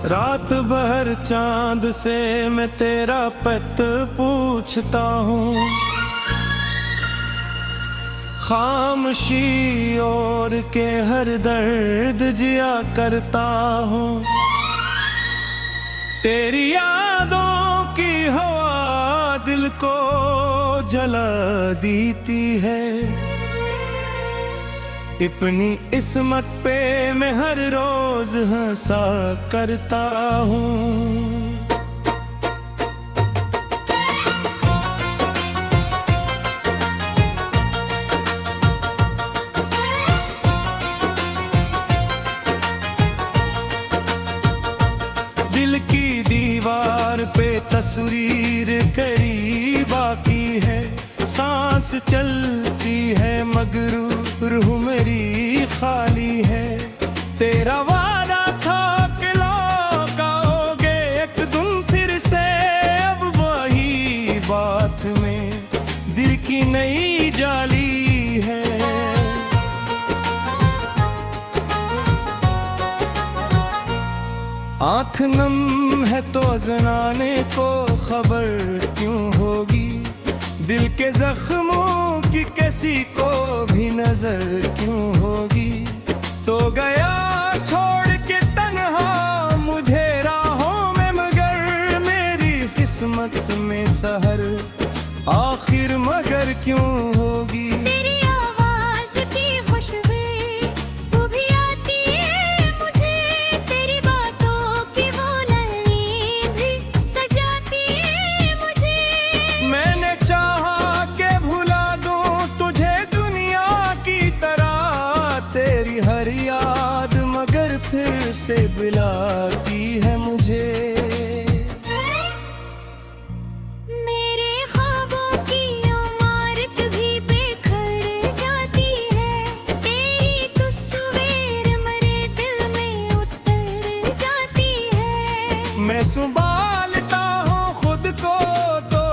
रात भर चांद से मैं तेरा पत पूछता हूँ, खामोशी और के हर दर्द जिया करता हूँ। तेरी यादों की हवा दिल को जला देती है, अपनी इस्मत पे मैं हर रोज हंसा करता हूँ। दिल की दीवार पे तस्वीर करी बाकी है, सांस चलती है मगर रूह मेरी खाली है। तेरा वादा था कि लौटाओगे एक दिन फिर से, अब वही बात में दिल की नई जाली है। आँख नम है तो जनाने को खबर क्यों होगी, दिल के जख्मों की किसी को भी नजर क्यों होगी। तो गया छोड़ के तन्हा मुझे राहों में, मगर मेरी किस्मत में सहर आखिर मगर क्यों होगी। फिर से बुलाती है मुझे, मेरे ख्वाबों की इमारत भी बिखर जाती है, तेरी तस्वीर मेरे दिल में उतर जाती है। मैं संभालता हूँ खुद को तो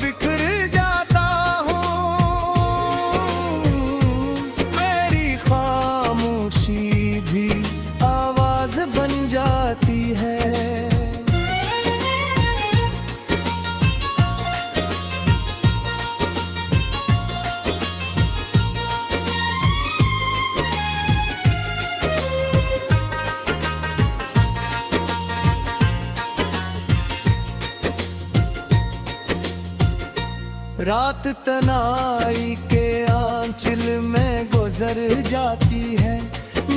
बिखर जाता हूँ, मेरी खामोशी भी बन जाती है। रात तनाई के आंचल में गुजर जाती है,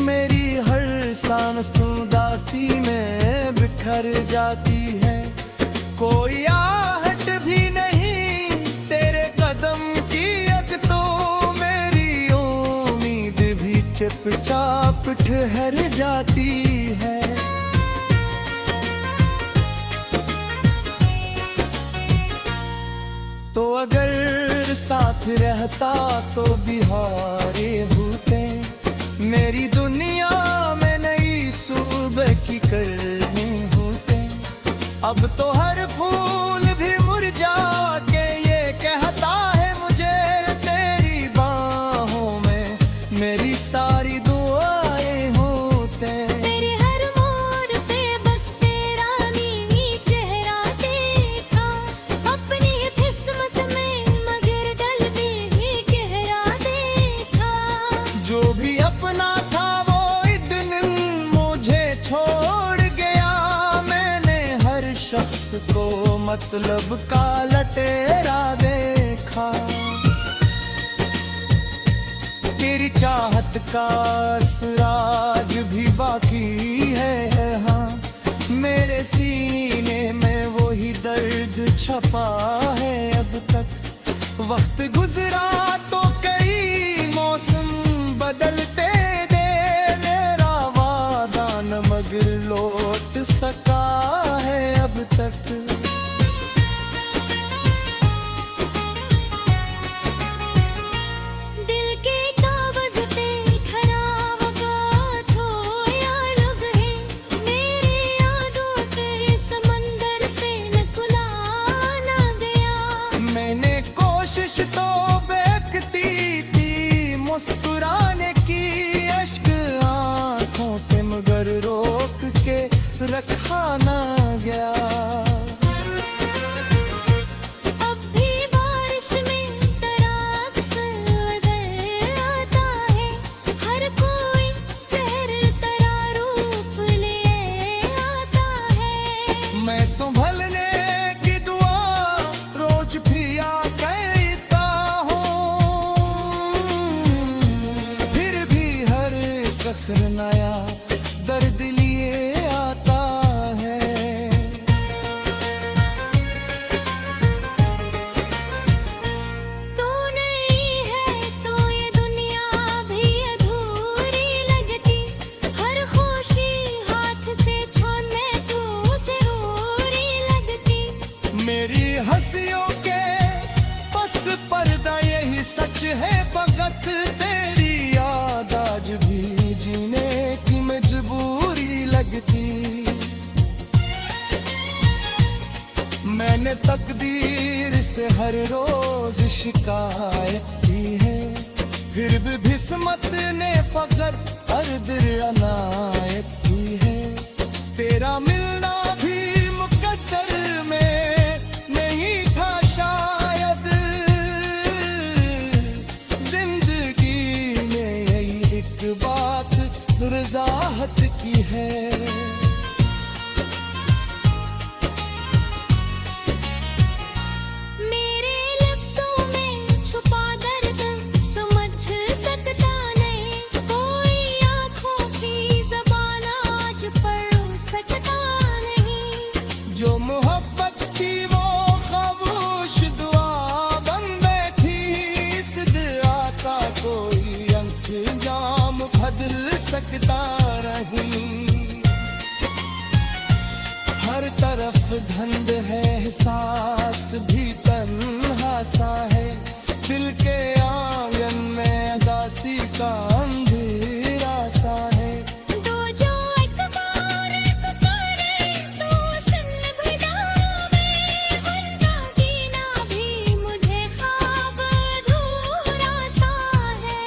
मेरी हर सांस उदासी में बिखर जाती है। कोई आहट भी नहीं तेरे कदम की, अब तो मेरी उम्मीद भी चुपचाप ठहर जाती है। तो अगर साथ रहता तो बिहारे भूते, मेरी दुनिया में नई सुबह की करनी होते। अब तो हर फूल भी मुरझा के ये कहता है मुझे, तेरी बाहों में मेरी सारी दुआएं होते। तेरे हर मोड़ पे बस तेरा नीली चेहरा देखा, अपनी किस्मत में मगर डलते ही गहरा देखा। जो भी अपना था वो एक दिन मुझे छोड़ गया, मैंने हर शख्स को मतलब का लटेरा देखा। तेरी चाहत का असराज भी बाकी है, हाँ मेरे सीने में वही दर्द छपा है अब तक। वक्त गुजरा तो कई मौसम बदलते गए, मेरा वादा न मगर लौट सका है अब तक। दिल के कागज पे खराब गाठो या लुग है, मेरी यादों तेरे समंदर से न कुलाना गया। मैंने कोशिश तो बेखती थी मुस्कुराने की, अश्क आंखों से मगर रोक के रखा फख्र नया दर्द लिए आता है। तू नहीं है तो ये दुनिया भी अधूरी लगती, हर खुशी हाथ से छूने तू जरूरी लगती। मेरी हंसियों के बस पर्दा यही सच है, फकत तेरी याद आज भी जीने की मजबूरी लगती। मैंने तकदीर से हर रोज शिकायत की है, फिर भी किस्मत ने फकत अर्दर अनायत की है। तेरा मिलना भी मुकद्दर में नहीं था शायद, जिंदगी ने यही एक बात वजाहत की है। मेरे लफ्जों में छुपा दर्द समझ सकता नहीं, कोई आंखों की ज़बान आज पढ़ सकता नहीं। जो मोहब्बत की वो खामोश दुआ बन बैठी, इस दुआ का कोई अंजाम बदल सकता नहीं। हर तरफ धंध है, एहसास भी तन्हा सा है, दिल के आंगन में उदासी का अंधेरा सा है। दो जो एक बार पुकारे तो सुन बुझावे, उनका जीना भी मुझे ख्वाब अधूरा सा है।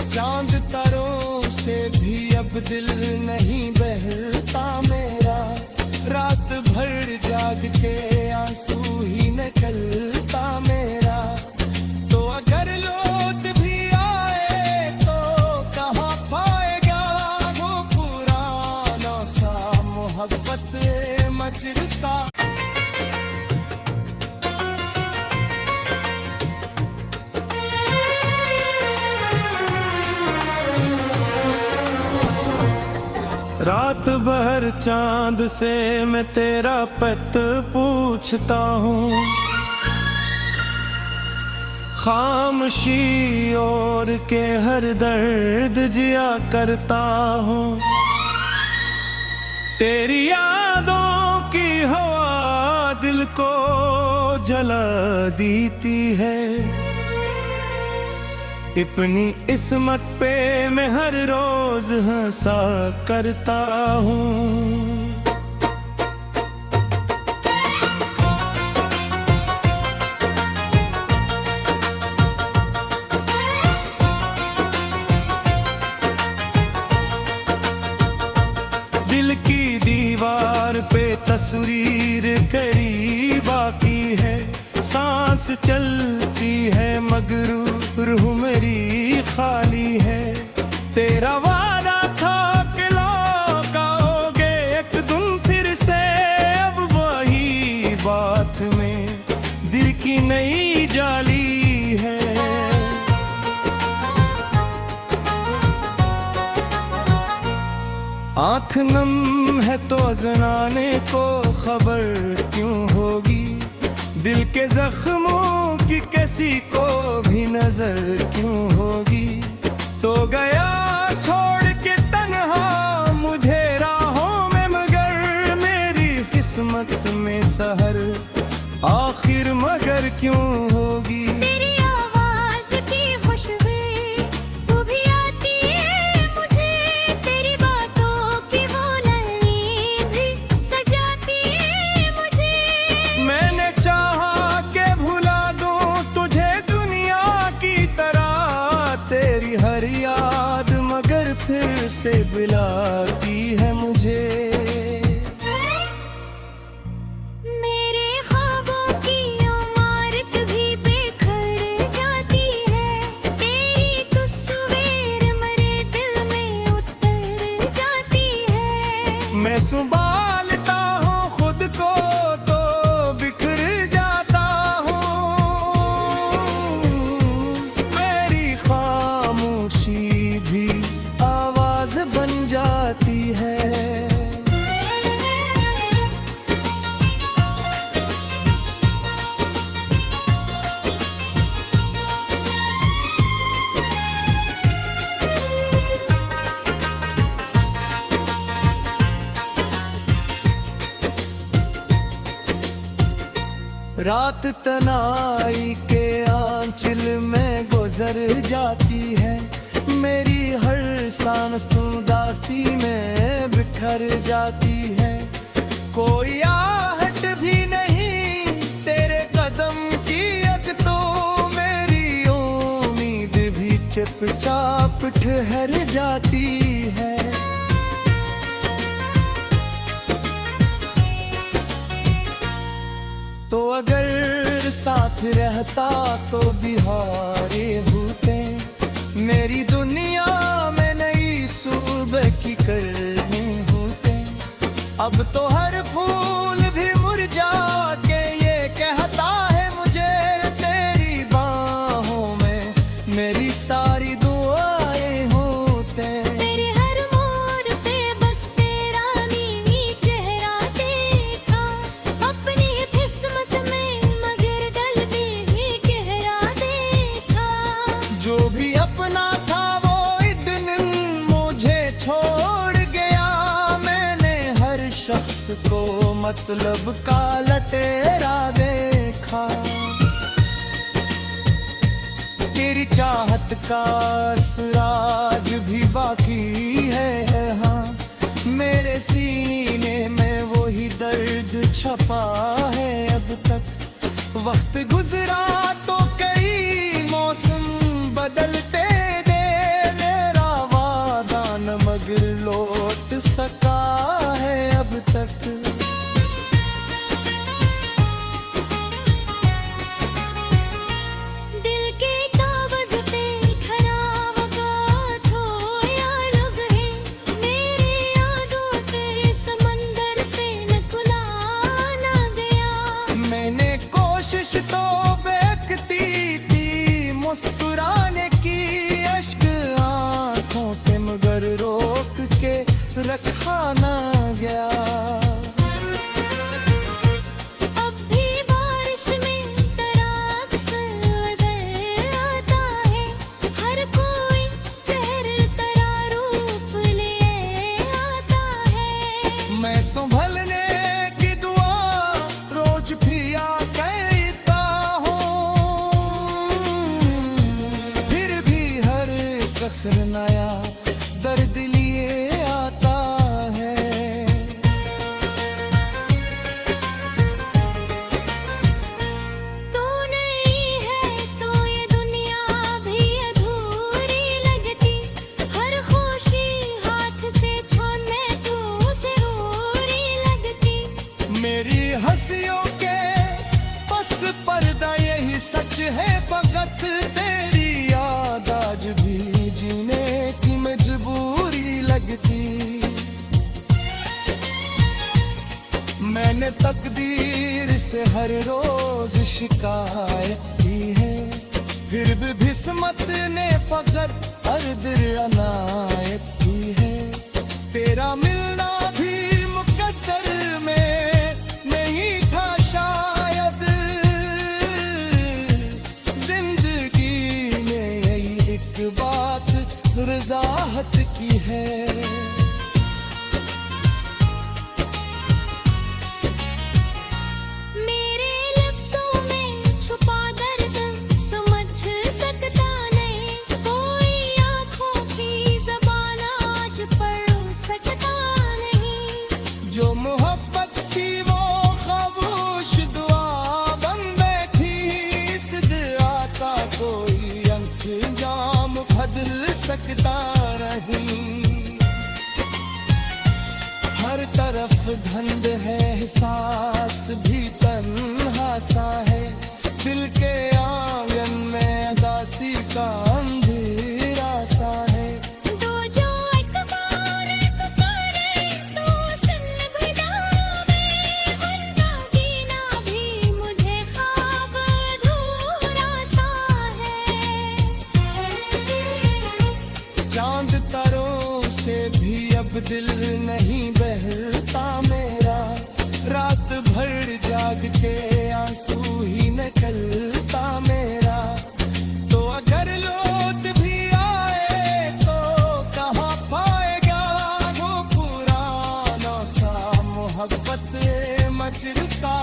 चांद तारों से भी अब दिल नहीं बहलता मेरा, रात भर जाग के आंसू ही निकलता मेरा। तो अगर लौट भी आए तो कहाँ पाएगा वो पुराना सा मोहब्बत मजरता। रात भर चांद से मैं तेरा पत पूछता हूँ, खामोशी और के हर दर्द जिया करता हूँ। तेरी यादों की हवा दिल को जला देती है, अपनी इस्मत पे मैं हर रोज हंसा करता हूँ। दिल की दीवार पे तस्वीर करी बाकी है, सांस चलती है मगर रूह मेरी खाली है। तेरा वादा था कि लौटाओगे एक दिन फिर से, अब वही बात में दिल की नई जाली है। आँख नम है तो जनाने को खबर क्यों होगी, दिल के जख्मों की किसी को भी नजर क्यों होगी। तो गया छोड़ के तन्हा मुझे राहों में, मगर मेरी किस्मत में सहर आखिर मगर क्यों होगी। तेरी आवाज़ की खुशबू तू भी आती है मुझे, तेरी बातों की वो नली भी सजाती है मुझे। मैंने चाहा के भुला दूं तुझे दुनिया की तरह, तेरी हर याद मगर फिर से बुलाती है मुझे। मेरे ख्वाबों की इमारत भी बिखर जाती है, तेरी तस्वीर मेरे दिल में उतर जाती है। मैं संभालता हूँ खुद को तो बिखर जाता हूँ, मेरी खामोश रात तनाई के आंचल में गुजर जाती है, मेरी हर सांस उदासी में बिखर जाती है। कोई आहट भी नहीं तेरे कदम की, अब तो मेरी उम्मीद भी चुपचाप ठहर जाती है। तो अगर साथ रहता तो बिहारे भूते, मेरी दुनिया में नई सुबह की करनी होते। अब तो हर फूल भी मुरझा के ये कहता है मुझे, तेरी बाहों में मेरी सारी दुआएं होते। तेरे हर मोड़ पे बस तेरा नीली चेहरा देखा, अपनी किस्मत में मगर दिल भी गहरा देखा। जो भी अपना था वो एक दिन मुझे छोड़ गया, मैंने हर शख्स को मतलब का लटेरा देखा। तेरी चाहत का असराज भी बाकी है, हाँ मेरे सीने में वही दर्द छपा है अब तक। वक्त गुजरा तो कई मौसम बदलते गए, मेरा वादा न मगर लौट सका है अब तक। दिल के कागज पे खराब गाठो या लुग है, मेरी यादों तेरे समंदर से न कुलाना गया। मैंने कोशिश तो बेकती थी मुस्कुराने की, अश्क आंखों से मगर रोक के रखा ना गया। अब भी बारिश में तराक नजर आता है, हर कोई चेहरे तेरा रूप ले आता है। मैं संभलने की दुआ रोज पिया कहता हूँ, फिर भी हर सफर नया दर्द लिए आता है। तू नहीं है तो ये दुनिया भी अधूरी लगती, हर खुशी हाथ से छूने तू जरूरी लगती। मेरी हंसियों के बस पर्दा यही सच है फकत, तेरी याद आज भी जीने की मजबूरी लगती। मैंने तकदीर से हर रोज शिकायत की है, फिर भी किस्मत ने फकत हर दिल अनायत की है। तेरा मिलना भी मुकद्दर में नहीं था शायद, जिंदगी ने यही एक बात वजाहत की है। मेरे लफ्जों में छुपा दर्द समझ सकता नहीं, कोई आँखों की ज़बान आज पढ़ सकता नहीं। जो मोहब्बत थी वो खामोश दुआ बन बैठी, इस दुआ का कोई अंजाम बदल सकता नहीं। हर तरफ धंध है, एहसास भी तन्हा सा है, दिल के आंगन में अदासी का अंधेरा सा है। दो जो एक बार पुकारे तो सुन भुलावे, वरना जीना भी मुझे ख्वाब अधूरा सा है। चांद तारों से भी अब दिल नहीं बहलता मेरा, रात भर जाग के आंसू ही निकलता मेरा। तो अगर लौट भी आए तो कहाँ पाएगा वो पुराना सा मोहब्बत मजरता।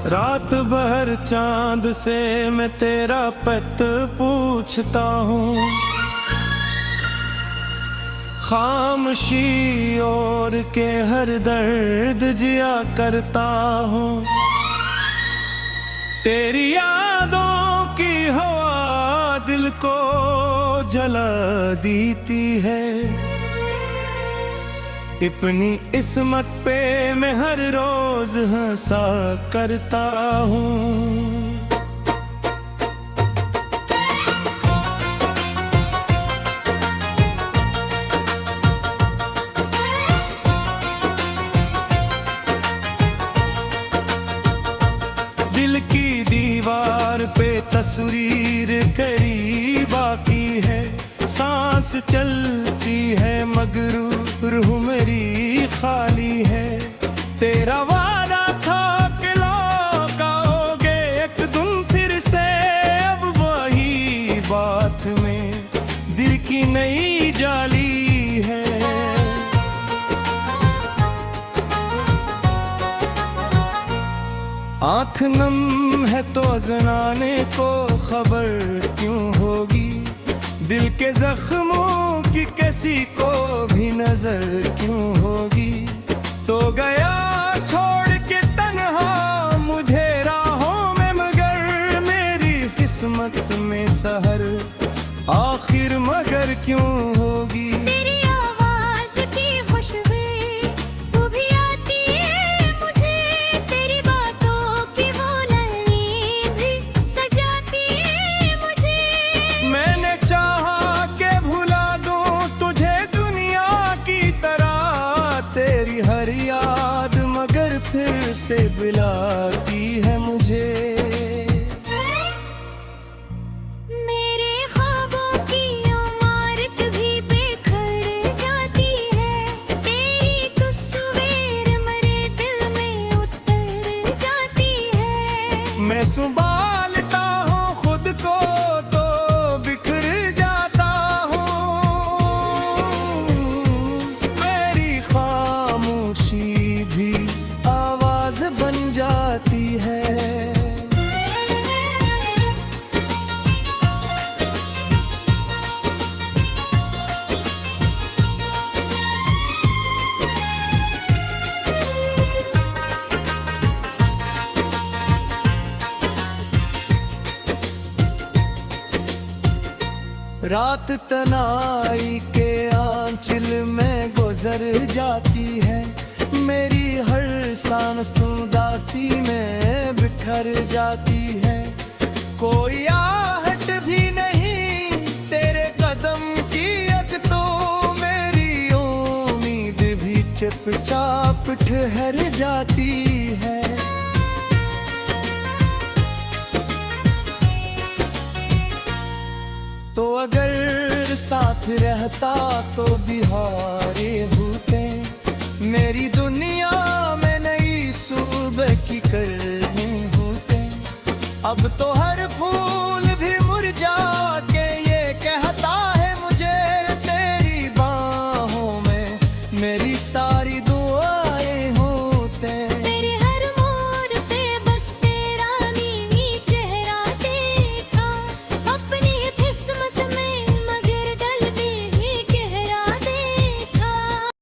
रात भर चांद से मैं तेरा पत पूछता हूँ, खामोशी और के हर दर्द जिया करता हूँ। तेरी यादों की हवा दिल को जला देती है, अपनी इस्मत पे मैं हर रोज हंसा करता हूँ। दिल की दीवार पे तस्वीर करी बाकी है, सांस चलती है मगर रूह मेरी खाली है। तेरा वादा था कि लौटाओगे एक दिन फिर से, अब वही बात में दिल की नई जाली है। आँख नम है तो जनाने को खबर क्यों होगी, दिल के जख्मों की किसी को भी नजर क्यों होगी। तो गया छोड़ के तन्हा मुझे राहों में, मगर मेरी किस्मत में सहर आखिर मगर क्यों होगी। तेरी आवाज की खुशबू तू भी आती है मुझे, तेरी बातों की वो नली भी सजाती है मुझे। मैंने चाहा के भुला दूं तुझे दुनिया की तरह, तेरी हर याद मगर फिर से बुलाती है मुझे। मेरे ख्वाबों की इमारत भी बिखर जाती है, तेरी तस्वीर मेरे दिल में उतर जाती है। मैं संभालता हूँ खुद को तो बिखर जाता हूँ, मेरी खामोशी भी आवाज बन जाती है। रात तनाई के आंचल में गुजर जाती है, मेरी हर सांस उदासी में बिखर जाती है। कोई आहट भी नहीं तेरे कदम की, अब तो मेरी उम्मीद भी चुपचाप ठहर जाती है। तो अगर साथ रहता तो बिहारे होते, मेरी दुनिया में नई सुबह की करने होते। अब तो हर